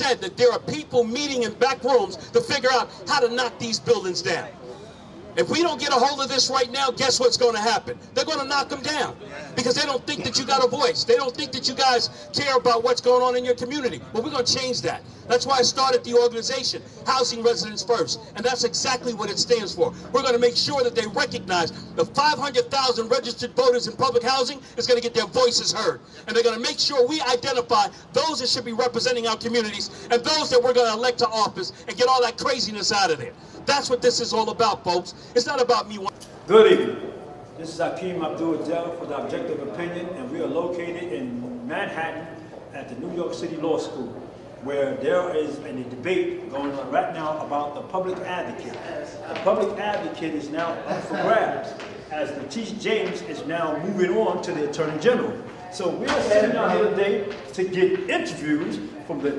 said that there are people meeting in back rooms to figure out how to knock these buildings down. If we don't get a hold of this right now, guess what's going to happen? They're going to knock them down because they don't think that you got a voice. They don't think that you guys care about what's going on in your community. But we're going to change that. That's why I started the organization, Housing Residents First. And that's exactly what it stands for. We're going to make sure that they recognize the 500,000 registered voters in public housing is going to get their voices heard. And they're going to make sure we identify those that should be representing our communities and those that we're going to elect to office and get all that craziness out of there. That's what this is all about, folks. It's not about me. Good evening. This is Abdul-Jabbar for the Objective Opinion, and we are located in Manhattan at the New York City Law School, where there is a debate going on right now about the public advocate. The public advocate is now up for grabs, as Letitia James is now moving on to the Attorney General. So we are sitting out here today to get interviews from the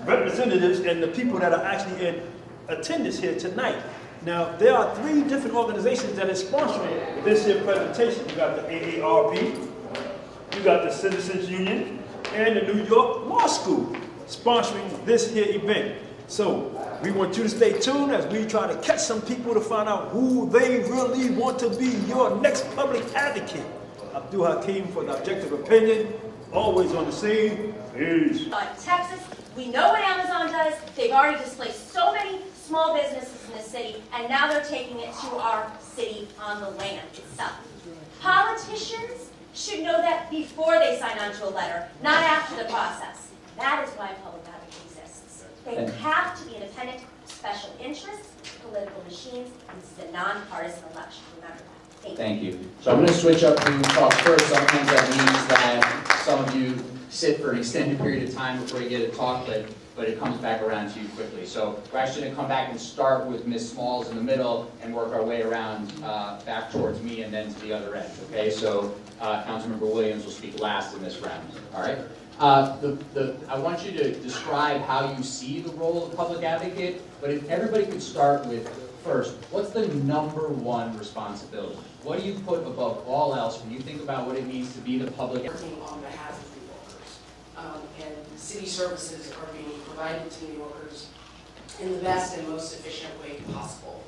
representatives and the people that are actually in attendance here tonight. Now, there are 3 different organizations that are sponsoring this here presentation. You got the AARP, you got the Citizens Union, and the New York Law School sponsoring this here event. So we want you to stay tuned as we try to catch some people to find out who they really want to be your next public advocate. Abdul Hakim for the Objective Opinion, always on the scene. Peace. Texas, we know what Amazon does. They've already displaced so many small businesses in the city, and now they're taking it to our city on the land itself. Politicians should know that before they sign on to a letter, not after the process. That is why public advocacy exists. They have to be independent, special interests, political machines, and this is a nonpartisan election. Remember that. Thank you. So I'm going to switch up to talk first. Sometimes that means that some of you sit for an extended period of time before you get to talk, but it comes back around to you quickly. So we're actually going to come back and start with Ms. Smalls in the middle and work our way around back towards me and then to the other end. Okay, so Councilmember Williams will speak last in this round. All right. I want you to describe how you see the role of the public advocate, but if everybody could start with, first, what's the #1 responsibility? What do you put above all else when you think about what it means to be the public advocate? On behalf of New Yorkers, and city services are being provided to New Yorkers in the best and most efficient way possible.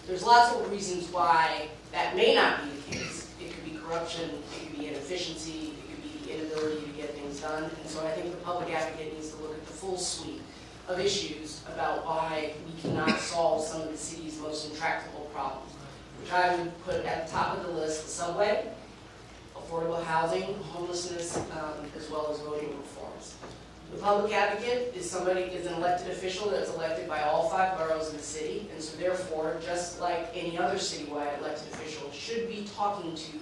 There's lots of reasons why that may not be the case. It could be corruption, it could be inefficiency, it could be the inability to get things done, and so I think the public advocate needs to look at the full suite of issues about why we cannot solve some of the city's most intractable problems, which I would put at the top of the list: the subway, affordable housing, homelessness, as well as voting reforms. The public advocate is an elected official that's elected by all 5 boroughs in the city, and so therefore, just like any other citywide elected official, should be talking to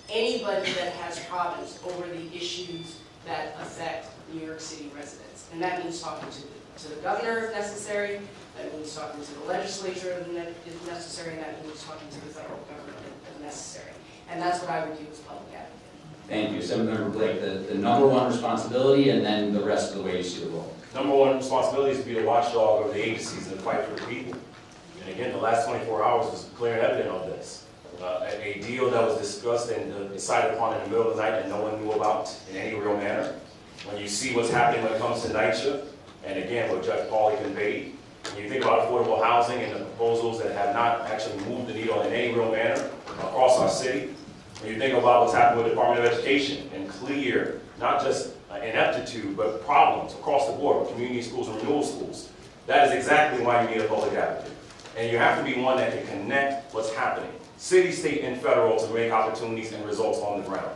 anybody that has problems over the issues that affect New York City residents. And that means talking to the governor if necessary, that means talking to the legislature if necessary, and that means talking to the federal government if necessary. And that's what I would do as public advocate. Thank you. Senator Blake, the #1 responsibility, and then the rest of the way you see the role. #1 responsibility is to be the watchdog of the agencies and the fight for the people. And again, the last 24 hours was clear and evident of this. A deal that was discussed and decided upon in the middle of the night that no one knew about in any real manner. When you see what's happening when it comes to night shift, and again, what Judge Pauly conveyed, when you think about affordable housing and the proposals that have not actually moved the needle in any real manner across our city, when you think about what's happened with the Department of Education and clear, not just ineptitude, but problems across the board with community schools and renewal schools, that is exactly why you need a public advocate. And you have to be one that can connect what's happening, city, state, and federal, to make opportunities and results on the ground.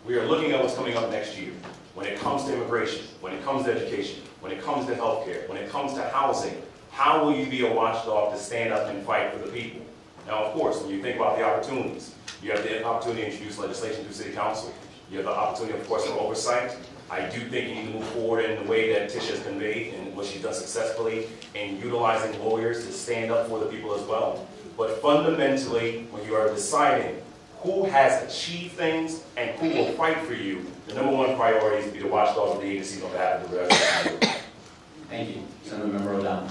We are looking at what's coming up next year. When it comes to immigration, when it comes to education, when it comes to healthcare, when it comes to housing, how will you be a watchdog to stand up and fight for the people? Now, of course, when you think about the opportunities, you have the opportunity to introduce legislation through City Council. You have the opportunity, of course, for oversight. I do think you need to move forward in the way that Tisha has conveyed and what she's done successfully in utilizing lawyers to stand up for the people as well. But fundamentally, when you are deciding who has achieved things and who will fight for you, the #1 priority is to be the watchdog of the agencies on behalf of the residents. Thank you. Senator Member O'Donnell.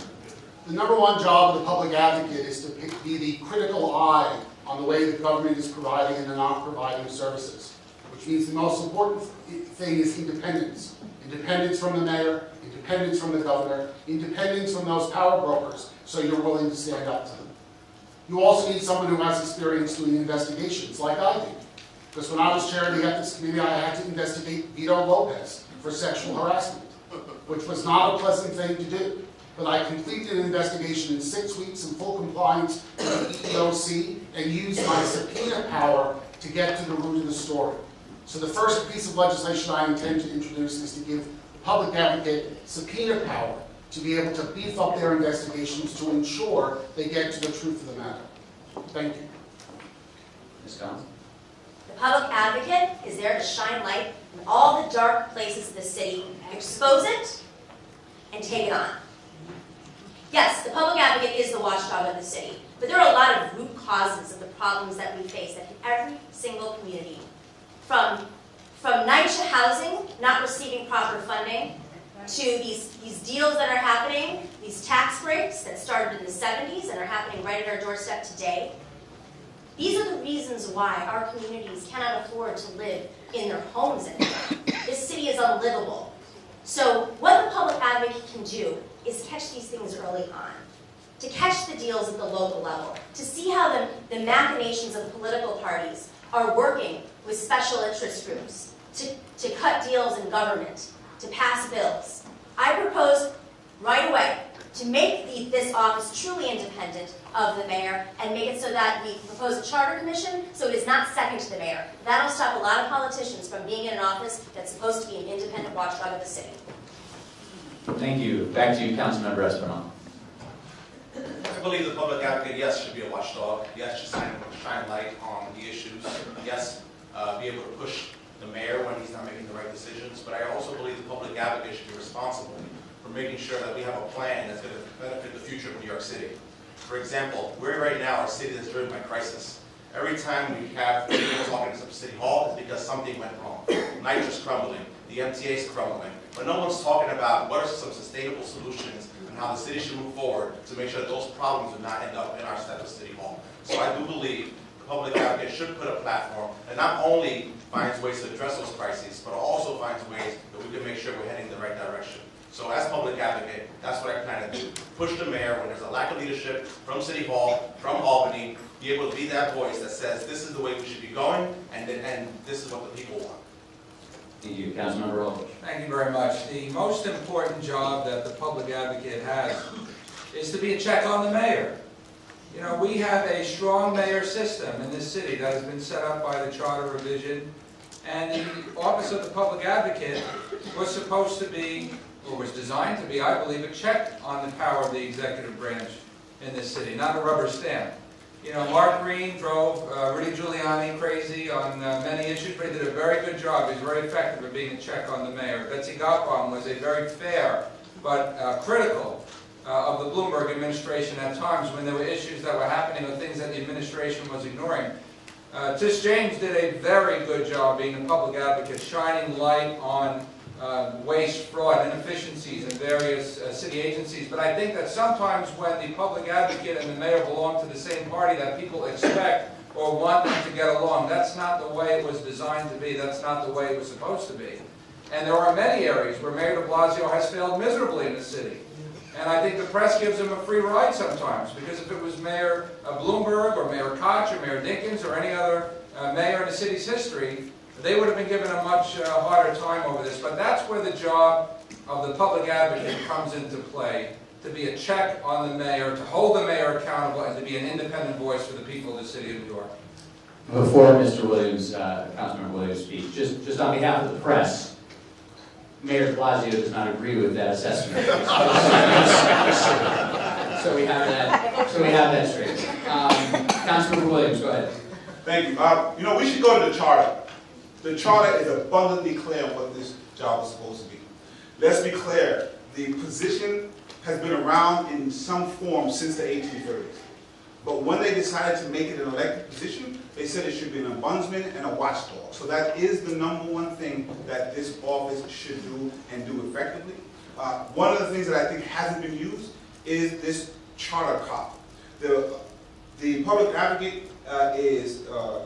The #1 job of the public advocate is to be the critical eye on the way the government is providing and not providing services. which means the most important thing is independence. Independence from the mayor, independence from the governor, independence from those power brokers, so you're willing to stand up to them. You also need someone who has experience doing investigations, like I did. Because when I was chair of the ethics committee, I had to investigate Vito Lopez for sexual harassment, which was not a pleasant thing to do. But I completed an investigation in 6 weeks in full compliance with the EEOC and used my subpoena power to get to the root of the story. So the first piece of legislation I intend to introduce is to give the public advocate subpoena power to be able to beef up their investigations to ensure they get to the truth of the matter. Thank you. Ms. Collins? The public advocate is there to shine light in all the dark places of the city, expose it, and take it on. Yes, the public advocate is the watchdog of the city, but there are a lot of root causes of the problems that we face that hit every single community. From NYCHA housing not receiving proper funding, to these deals that are happening, these tax breaks that started in the 70s and are happening right at our doorstep today. These are the reasons why our communities cannot afford to live in their homes anymore. This city is unlivable. So what the public advocate can do is catch these things early on, to catch the deals at the local level, to see how the machinations of the political parties are working with special interest groups, to cut deals in government, to pass bills. I propose right away to make this office truly independent of the mayor and make it so that we propose a charter commission so it is not second to the mayor. That'll stop a lot of politicians from being in an office that's supposed to be an independent watchdog of the city. Thank you. Back to you, Councilmember Espinal. I believe the public advocate, yes, should be a watchdog. Yes, should shine light on the issues. Yes, be able to push the mayor when he's not making the right decisions. But I also believe the public advocate should be responsible for making sure that we have a plan that's going to benefit the future of New York City. For example, we're right now a city that's driven by crisis. Every time we have people talking to City Hall, it's because something went wrong. NYCHA's crumbling, the MTA's crumbling, but no one's talking about what are some sustainable solutions and how the city should move forward to make sure that those problems do not end up in our step of City Hall. So I do believe the public advocate should put a platform that not only finds ways to address those crises, but also finds ways that we can make sure we're heading in the right direction. So as public advocate, that's what I plan to do. Push the mayor when there's a lack of leadership from City Hall, from Albany, be able to be that voice that says this is the way we should be going, and this is what the people want. Thank you. Councilmember Aldrich. Thank you very much. The most important job that the public advocate has is to be a check on the mayor. You know, we have a strong mayor system in this city that has been set up by the charter revision, and the office of the public advocate was supposed to be, or was designed to be, I believe, a check on the power of the executive branch in this city, not a rubber stamp. You know, Mark Green drove Rudy Giuliani crazy on many issues, but he did a very good job. He was very effective at being a check on the mayor. Betsy Gopalm was a very fair but critical of the Bloomberg administration at times when there were issues that were happening or things that the administration was ignoring. Tish James did a very good job being a public advocate, shining light on waste, fraud, inefficiencies in various city agencies. But I think that sometimes when the public advocate and the mayor belong to the same party, that people expect or want them to get along. That's not the way it was designed to be. That's not the way it was supposed to be. And there are many areas where Mayor de Blasio has failed miserably in the city. And I think the press gives him a free ride sometimes, because if it was Mayor Bloomberg or Mayor Koch or Mayor Dinkins or any other mayor in the city's history, they would have been given a much harder time over this. But that's where the job of the public advocate comes into play, to be a check on the mayor, to hold the mayor accountable, and to be an independent voice for the people of the city of New York. Before Mr. Williams, Councilmember Williams speaks, just on behalf of the press, Mayor de Blasio does not agree with that assessment. So we have that straight. Councilmember Williams, go ahead. Thank you. You know, we should go to the charter. The charter is abundantly clear on what this job is supposed to be. Let's be clear. The position has been around in some form since the 1830s. But when they decided to make it an elected position, they said it should be an ombudsman and a watchdog. So that is the #1 thing that this office should do and do effectively. One of the things that I think hasn't been used is this charter cop. The public advocate is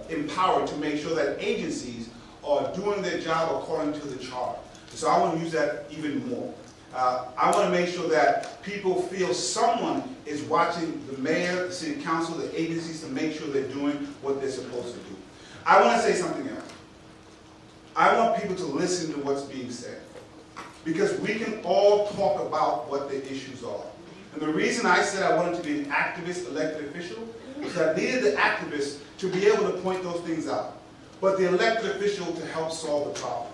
empowered to make sure that agencies are doing their job according to the charter. So I want to use that even more. I want to make sure that people feel someone is watching the mayor, the city council, the agencies to make sure they're doing what they're supposed to do. I want to say something else. I want people to listen to what's being said, because we can all talk about what the issues are. And the reason I said I wanted to be an activist elected official is that I needed the activists to be able to point those things out, but the elected official to help solve the problem.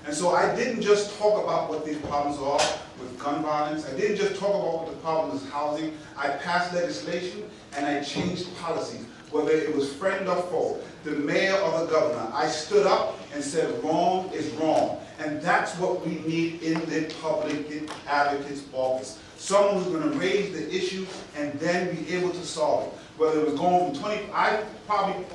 And so I didn't just talk about what these problems are with gun violence. I didn't just talk about what the problem is housing. I passed legislation and I changed policies, whether it was friend or foe, the mayor or the governor. I stood up and said wrong is wrong. And that's what we need in the public advocate's office. Someone who's going to raise the issue and then be able to solve it. Whether it was going from 20, I probably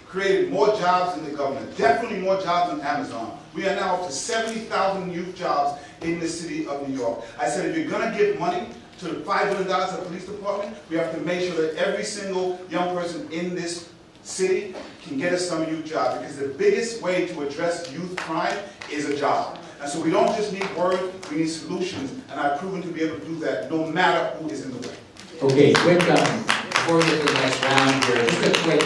created more jobs than the governor, definitely more jobs than Amazon. We are now up to 70,000 youth jobs in the city of New York. I said, if you're going to give money to the $5 billion of the police department, we have to make sure that every single young person in this city can get a summer youth job, because the biggest way to address youth crime is a job. And so we don't just need words, we need solutions, and I've proven to be able to do that no matter who is in the way. Okay, quick, before we get to the next round here, just a quick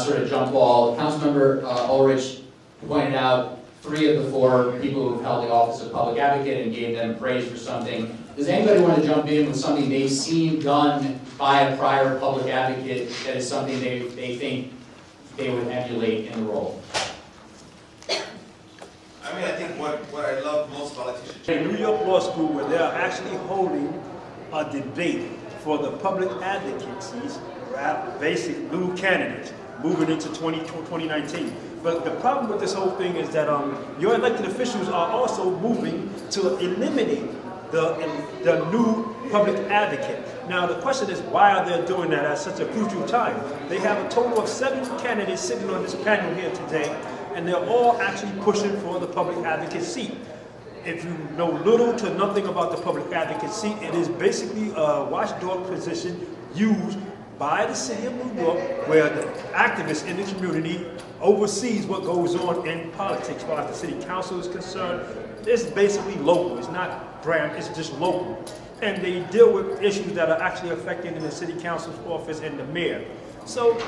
sort of jump ball. Councilmember Ulrich pointed out 3 of the 4 people who've held the office of public advocate and gave them praise for something. Does anybody want to jump in with something they've seen done by a prior public advocate that is something they think they would emulate in the role? I mean, I think what I love most about politicians. In New York Law School, where they are actually holding a debate for the public advocacies, basic new candidates moving into 2019. But the problem with this whole thing is that your elected officials are also moving to eliminate the new public advocate. Now the question is, why are they doing that at such a crucial time? They have a total of 7 candidates sitting on this panel here today, and they're all actually pushing for the public advocate seat. If you know little to nothing about the public advocate seat, it is basically a watchdog position used by the city of New York, where the activists in the community oversees what goes on in politics. As far as the city council is concerned, it's basically local. It's not brand, it's just local. And they deal with issues that are actually affecting the city council's office and the mayor. So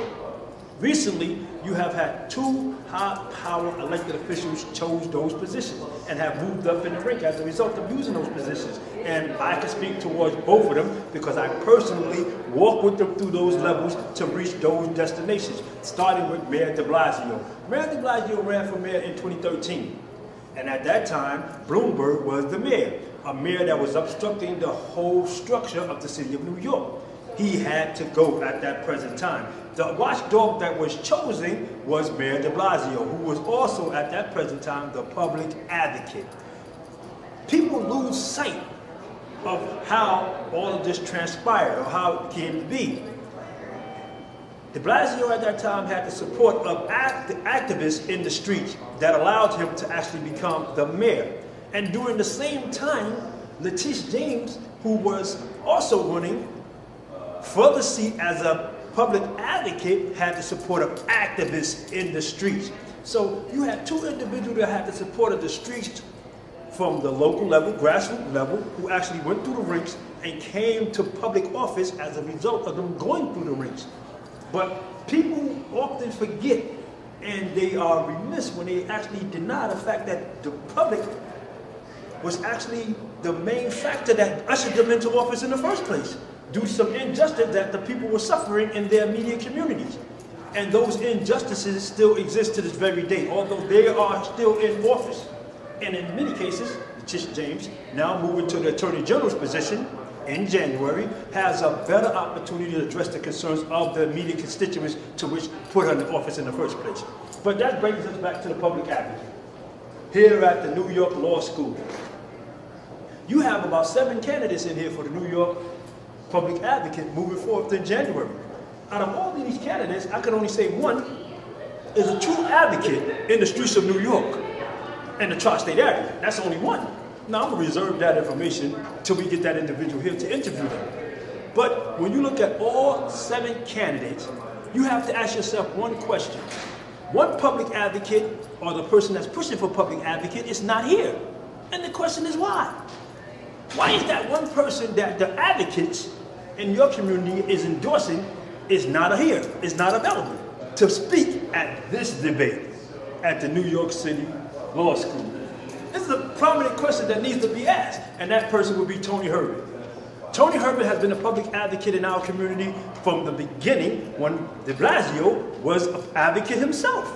recently, you have had 2 high-power elected officials chose those positions and have moved up in the rank as a result of using those positions. And I can speak towards both of them because I personally walk with them through those levels to reach those destinations, starting with Mayor de Blasio. Mayor de Blasio ran for mayor in 2013. And at that time, Bloomberg was the mayor, a mayor that was obstructing the whole structure of the city of New York. He had to go at that present time. The watchdog that was chosen was Mayor de Blasio, who was also at that present time the public advocate. People lose sight of how all of this transpired, or how it came to be. De Blasio at that time had the support of activists in the streets that allowed him to actually become the mayor. And during the same time, Letitia James, who was also running for the seat as a public advocate, had the support of activists in the streets. So you had 2 individuals that had the support of the streets from the local level, grassroots level, who actually went through the ranks and came to public office as a result of them going through the ranks. But people often forget, and they are remiss when they actually deny the fact that the public was actually the main factor that ushered them into office in the first place, due to some injustice that the people were suffering in their immediate communities. And those injustices still exist to this very day, although they are still in office. And in many cases, Letitia James, now moving to the Attorney General's position in January, has a better opportunity to address the concerns of the immediate constituents to which put her in the office in the first place. But that brings us back to the public advocate. Here at the New York Law School, you have about 7 candidates in here for the New York public advocate moving forward in January. Out of all of these candidates, I can only say one is a true advocate in the streets of New York and the tri-state area. That's only one. Now, I'm going to reserve that information till we get that individual here to interview them. But when you look at all 7 candidates, you have to ask yourself one question. One public advocate, or the person that's pushing for public advocate, is not here. And the question is why? Why is that one person that the advocates in your community is endorsing is not here, is not available to speak at this debate at the New York City Law School? This is a prominent question that needs to be asked, and that person will be Tony Herbert. Tony Herbert has been a public advocate in our community from the beginning when de Blasio was an advocate himself,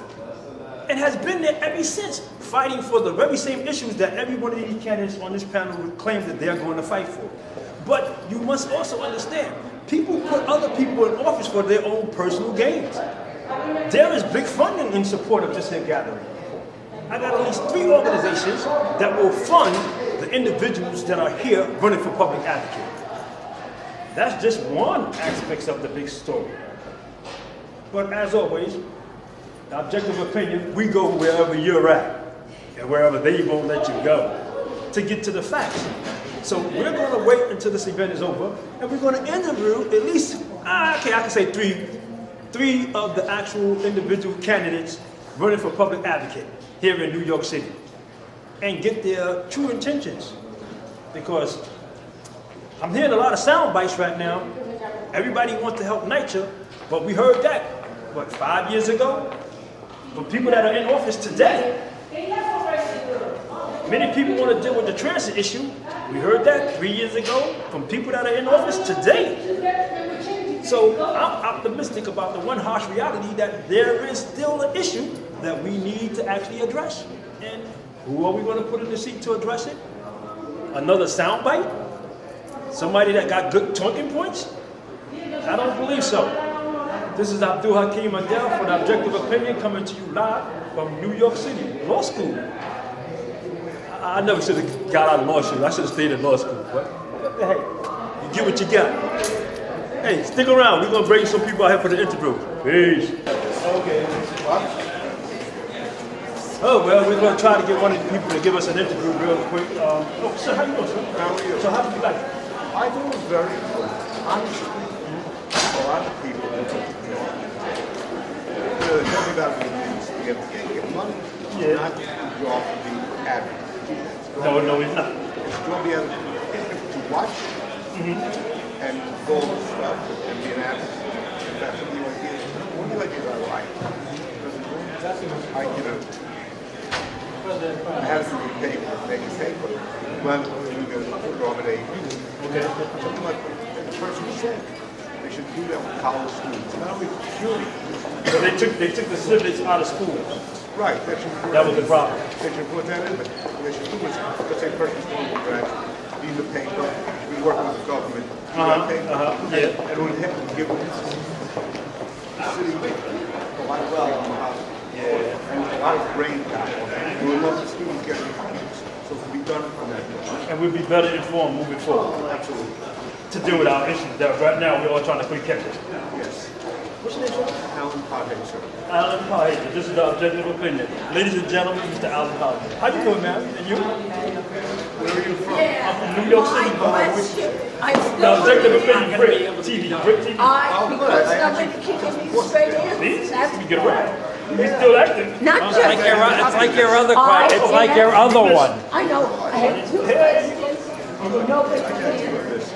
and has been there ever since, fighting for the very same issues that every one of these candidates on this panel claims that they're going to fight for. But you must also understand, people put other people in office for their own personal gains. There is big funding in support of this here gathering. I got at least 3 organizations that will fund the individuals that are here running for public advocate. That's just one aspect of the big story. But as always, the objective opinion, we go wherever you're at and wherever they won't let you go to get to the facts. So we're going to wait until this event is over, and we're going to interview at least, I can say three of the actual individual candidates running for public advocate here in New York City, and get their true intentions. Because I'm hearing a lot of sound bites right now. Everybody wants to help NYCHA, but we heard that, what, 5 years ago? From people that are in office today. Many people want to deal with the transit issue. We heard that 3 years ago from people that are in office today. So I'm optimistic about the one harsh reality that there is still an issue that we need to actually address. And who are we going to put in the seat to address it? Another soundbite? Somebody that got good talking points? I don't believe so. This is Abdul Hakeem Adel for the Objective Opinion, coming to you live from New York City Law School. I never should have got out of law school. I should have stayed in law school. But hey, you get what you got. Hey, stick around. We're going to bring some people out here for the interview. Peace. Okay. Oh, well, we're going to try to get one of the people to give us an interview real quick. So how you doing, sir? How are you? So how did you like it? I think it was very good. Honestly, a lot of people tell me about the news. You get money. Yeah. Not the job to be advocate. No, it's not. It's going to be able to watch and go over stuff and be an advocate. If that's what you like. One of the ideas I like. I have to do paper, make a paper. When you go to nominate, something like the person said. They should do that with college students. Not only security. So they took the civics out of school. Right. That was the problem. They should put that in there. They should do it. Let's say a person's going to graduate, need the paper, we work with the government, and we have to give them the city a lot of and a lot of brain power. We would love the students getting comments, so it can be done from that. And we'll be better informed moving forward. Absolutely. To deal with our issues that right now we're all trying to quick catch it. Yes. What's your name, sir? Alan Pothead, sir. Alan Pothead. This is the Objective Opinion. Ladies and gentlemen, Mr. Alan Pothead. How you doing, ma'am? And you? Where are you from? I'm from New York City. The Objective Opinion, Brick TV. Brick TV. See? You get around. He's still active. Not just. It's like your other one. It's like your other one. I know. I had 2 questions.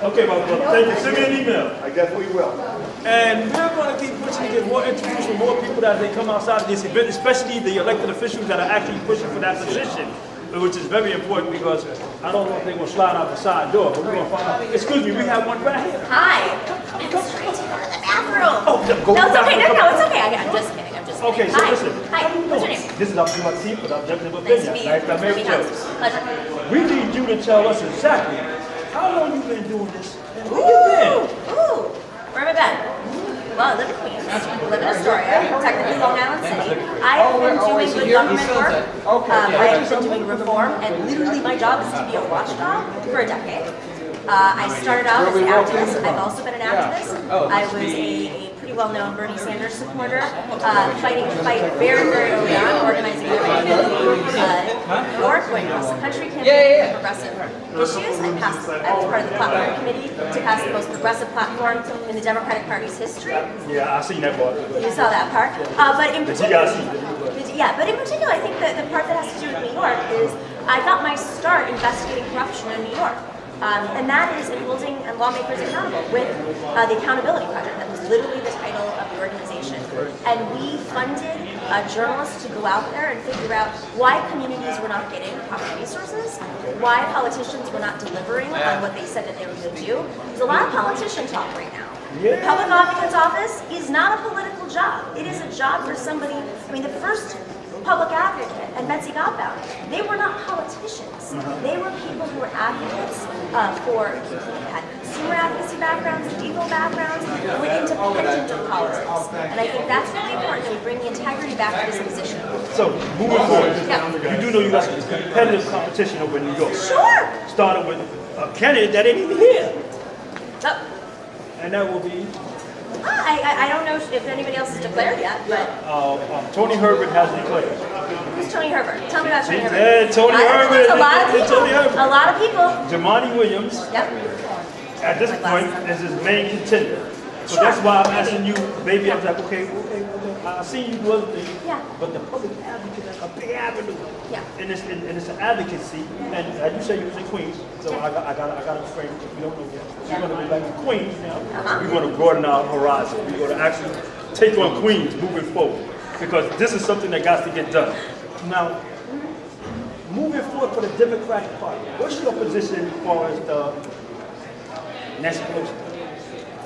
Okay, my brother. Thank you. Send me an email. I definitely will. And we're going to keep pushing to get more interviews from more people that they come outside of this event, especially the elected officials that are actually pushing for that position, which is very important because I don't know if they're going to slide out the side door, but we're going to find out. Excuse me, we have one right here. Hi. I'm straight to go to the bathroom. Oh, go No, it's okay. bathroom. No, it's okay. I'm just kidding. Okay, so Hi. listen. Hi. What's your name? This is Abdul Hakeem for the Objective Nice Opinion. to meet you. Nice to meet you. Pleasure. We need you to tell us exactly how long you've been doing this and where you been. Ooh. Where have I been? Well, I live in Queens. I live in Astoria, technically Long Island City. I've been doing good government work. I've been doing reform, and literally my job is to be a watchdog for a decade. I started out as an activist. I've also been an activist. I was a pretty well-known Bernie Sanders supporter, fighting the fight very, very early on, organizing the New York, going across the country, campaigning for progressive issues. I was part of the platform committee to pass the most progressive platform in the Democratic Party's history. Yeah, I seen that part. You saw that part. But in particular, Yeah, but in particular, I think that the part that has to do with New York is I got my start investigating corruption in New York. And that is in holding lawmakers accountable with the Accountability Project. That was literally the title of the organization. And we funded journalists to go out there and figure out why communities were not getting proper resources, why politicians were not delivering on what they said that they were going to do. There's a lot of politician talk right now. The public advocate's office is not a political job. It is a job for somebody, I mean, the first public advocate and Betsy Godbout, they were not politicians. They were people who were advocates for people who had consumer advocacy backgrounds, legal backgrounds, and were independent of politics. And I think that's really important that we bring the integrity back to this position. So, moving forward, you do know you got some competitive competition over in New York. Sure. Started with a candidate that ain't even here. So, and that will be? I don't know if anybody else has declared yet, but... Tony Herbert has declared. Who's Tony Herbert? Tell me about Tony Herbert. Yeah, Tony Herbert. A lot of people. Tony Herbert. A lot of people. Jamani Williams, Yep. at this point, is his main contender. So Sure, that's why I'm maybe. asking you, baby, I was like, okay, I see you do other things, Yeah. but the public advocate is a big avenue. Yeah. And it's an advocacy, and as you say, you was in Queens, so I got a friend, we don't know yet. We're going to be back in Queens now. We're going to broaden our horizon. We're going to actually take on Queens moving forward, because this is something that got to get done. Now, moving forward for the Democratic Party, what's your position as far as the Nancy Pelosi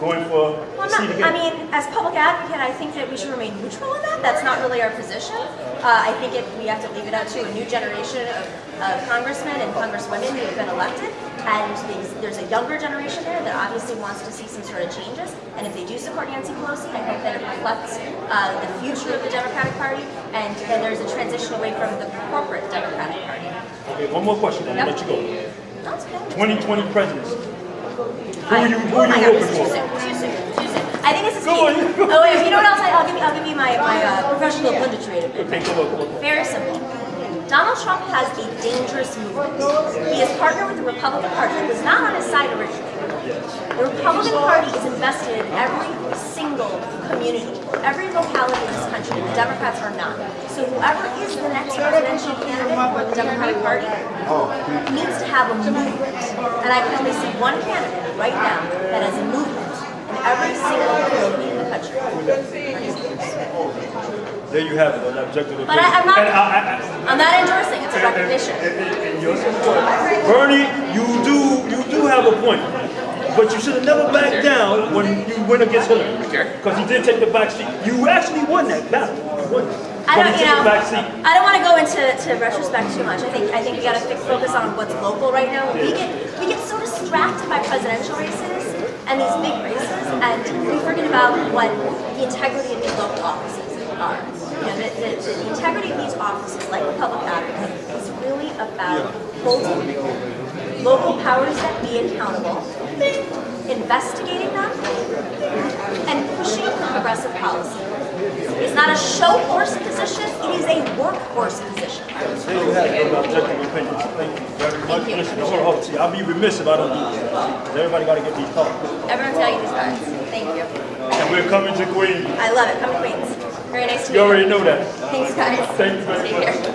going for a seat again? I mean, as public advocate, I think that we should remain neutral in that. That's not really our position. I think we have to leave it up to a new generation of congressmen and congresswomen who have been elected. And there's a younger generation there that obviously wants to see some sort of changes. And if they do support Nancy Pelosi, I hope that it reflects the future of the Democratic Party, and there's a transition away from the corporate Democratic Party. Okay, one more question, then I'll let you go. No, it's okay. 2020 presidency. Who are you Oh my God, hoping this is for? too soon. I think this is Go key. on. Oh wait, you know what else? I'll give you my professional punditry. Okay, come on. Very simple. Donald Trump has a dangerous movement. He has partnered with the Republican Party. It was not on his side originally. The Republican Party is invested in every single community, every locality in this country. The Democrats are not. So whoever is the next presidential candidate for the Democratic Party needs to have a movement. And I can only see one candidate right now that has a movement in every single community in the country. There you have it, an objective opinion. But I'm And not endorsing. It's a recognition. and your support. Bernie, you do have a point. But you should have never backed down when you went against Hillary. Because he did take the back seat. You actually won that battle. You won. I But don't, he took the back seat. I don't want to go into retrospect too much. I think we got to focus on what's local right now. We get so distracted by presidential races and these big races, and we forget about what the integrity of these local offices are. You know, the integrity of these offices, like the public advocate, is really about holding local powers that be accountable, investigating them, and pushing for progressive policy. It's not a show horse position, it is a workhorse position. There you have your objective opinions. Thank you very much. Thank you. Listen, I'll be remiss if I don't do this. Because everybody got to get these talks. Everyone's got to get these cards. Thank you. And we're coming to Queens. I love it. Come to Queens. Very nice to meet You you. already know that. Thanks, guys. Thank you very Take much. care.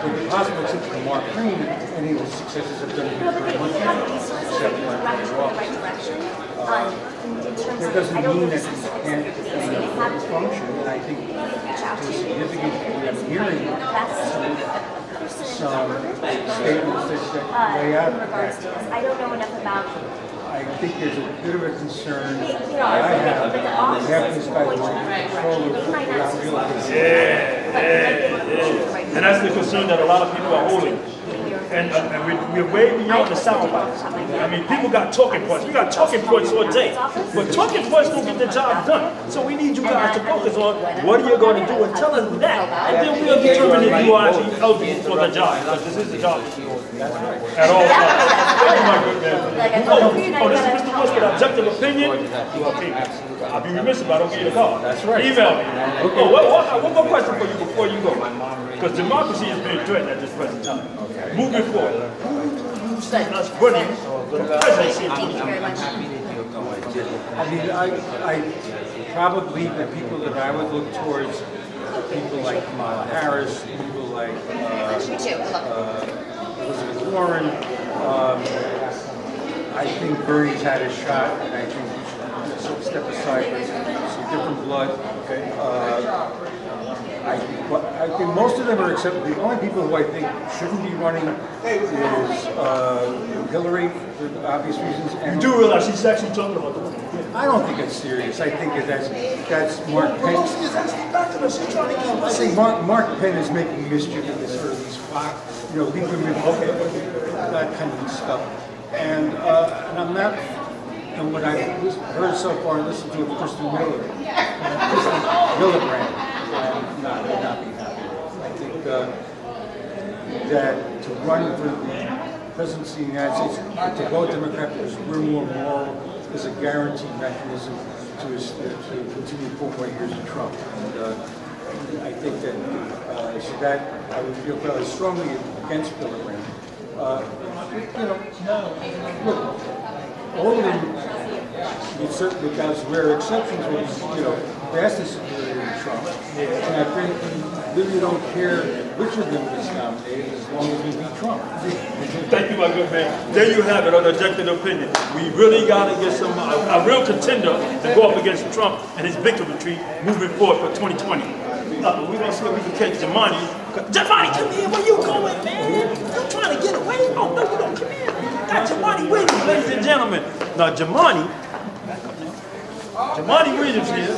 Would it be possible to Mark Green, any of his successes have done it No, but they have resources that can direct you in the right direction. In terms That of, doesn't I don't mean think that this it is can't they have to function, and I think reach out to it's you. significant that I'm hearing That's some statements that lay out in regards to this. I don't know enough about. I think there's a bit of a concern They that are, I have. but the What office happens is by going the in the right control direction. of They might not without succeed. realizing. And that's the concern that a lot of people are holding. And we're way beyond the sound bites. I mean, people got talking points. We got talking points all day. But talking points don't get the job done. So we need you guys to focus on what are you going to do and tell us that. And then we'll determine if you are actually eligible for the job. Because this is the job at all times. Thank you, my good man. Oh, this is Mr. Woods with Objective Opinion. Okay. I'll be remiss if I don't get you the call. That's right. Email me. Oh, one more question for you before you go. Because democracy is being threatened at this present time. Moving forward, who you see us running for the presidency? Thank you very much. I mean, I probably the people that I would look towards people like Kamala Harris, people like Elizabeth Warren. I think Bernie's had a shot, and I think we should step aside and see different blood. Okay. I think most of them are accepted. The only people who I think shouldn't be running is Hillary, for obvious reasons. And You do realize she's actually talking about the women. I don't think it's serious. I think that's Mark Penn. I think Mark Penn is making mischief in this sort of these Lieberman, that kind of stuff. And I'm not. And what I've heard so far and listened to of Kristen Millicrand, I'm not be happy. I think that to run for the presidency of the United States, to vote Democrat because we're more moral, is a guaranteed mechanism to continue 4 more years of Trump. And I think that so that I would feel fairly strongly against Millicrand. Look, all of them, with those rare exceptions, will be, vastly superior to Trump. And I think we really don't care which of them is nominated as long as we beat Trump. Thank you, my good man. There you have it on objective opinion. We really got to get a real contender to go up against Trump and his victory retreat moving forward for 2020. We're going to see if we can catch Jamani. Jamani, come here. Where you going, man? You trying to get away? Oh, no, you don't. Come here. Got Jamani Williams, ladies and gentlemen. Now, Jamani Williams here,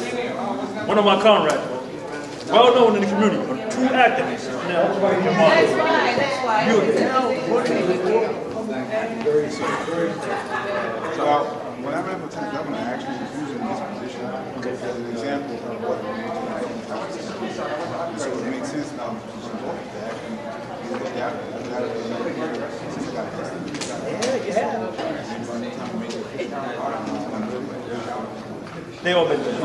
one of my comrades, well known in the community, true activist. Now, Jamani. Well, when I ran for Lieutenant Governor, I actually was using this position as an example of what it means to so it makes sense now to support that and look at They all been there.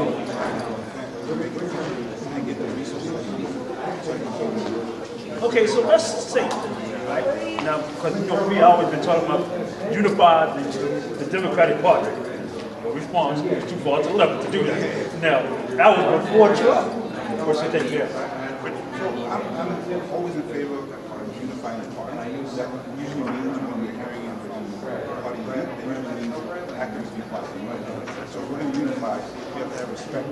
Okay, so let's say, right now, because we always been talking about unify the Democratic Party. The response was too far to the left to do that. Now, that was before Trump. Of course, they take care of that. I'm always in favor of unifying the party. That usually means when we're carrying in from the party unit, it usually means activists be party. So if we're going to unify, we have to have respect.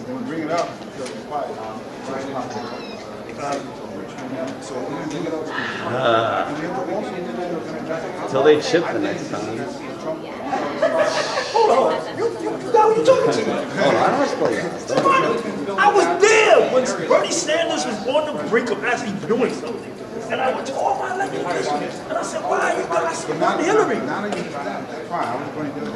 When we bring it up, because it's quiet. So we're going to bring it up. Until they chip the next time. Hold on. You got what you talking to? Oh, I don't explain I was there when Bernie Sanders was on the brink of actually doing something. And I went to all my elected officials. And I said, why are you doing? I said, Hillary. Now that you've done that, fine. I was going to do it.